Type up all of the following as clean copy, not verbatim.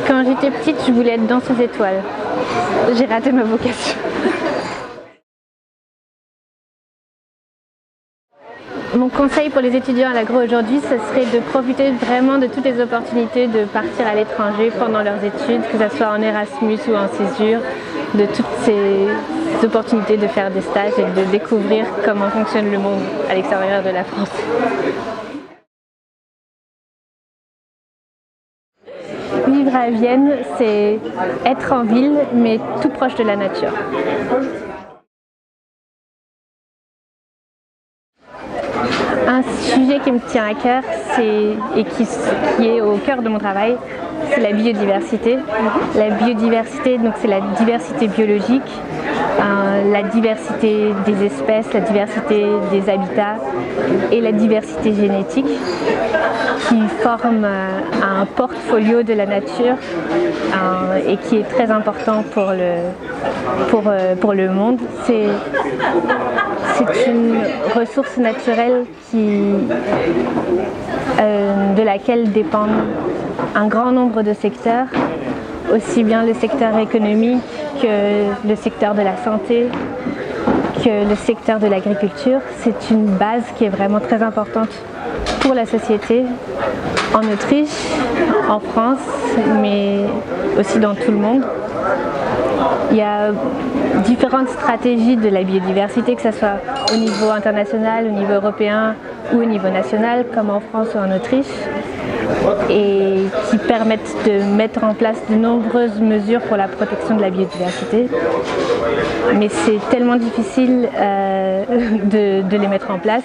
Quand j'étais petite, je voulais être danseuse étoile. J'ai raté ma vocation. Mon conseil pour les étudiants à l'agro aujourd'hui, ce serait de profiter vraiment de toutes les opportunités de partir à l'étranger pendant leurs études, que ce soit en Erasmus ou en césure, de toutes ces opportunités de faire des stages et de découvrir comment fonctionne le monde à l'extérieur de la France. Vivre à Vienne, c'est être en ville, mais tout proche de la nature. Un sujet qui me tient à cœur et qui est au cœur de mon travail, c'est la biodiversité. La biodiversité, donc c'est la diversité biologique, la diversité des espèces, la diversité des habitats et la diversité génétique qui forment un portfolio de la nature et qui est très important pour le monde. C'est une ressource naturelle de laquelle dépendent un grand nombre de secteurs, aussi bien le secteur économique que le secteur de la santé, que le secteur de l'agriculture. C'est une base qui est vraiment très importante pour la société en Autriche, en France, mais aussi dans tout le monde. Il y a différentes stratégies de la biodiversité, que ce soit au niveau international, au niveau européen ou au niveau national, comme en France ou en Autriche, et qui permettent de mettre en place de nombreuses mesures pour la protection de la biodiversité. Mais c'est tellement difficile de les mettre en place.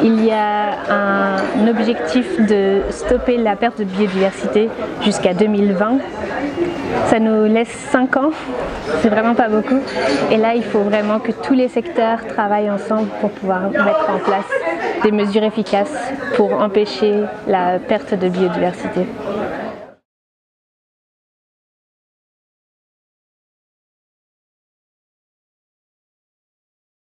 Il y a un objectif de stopper la perte de biodiversité jusqu'à 2020. Ça nous laisse 5 ans, c'est vraiment pas beaucoup. Et là, il faut vraiment que tous les secteurs travaillent ensemble pour pouvoir mettre en place des mesures efficaces pour empêcher la perte de biodiversité.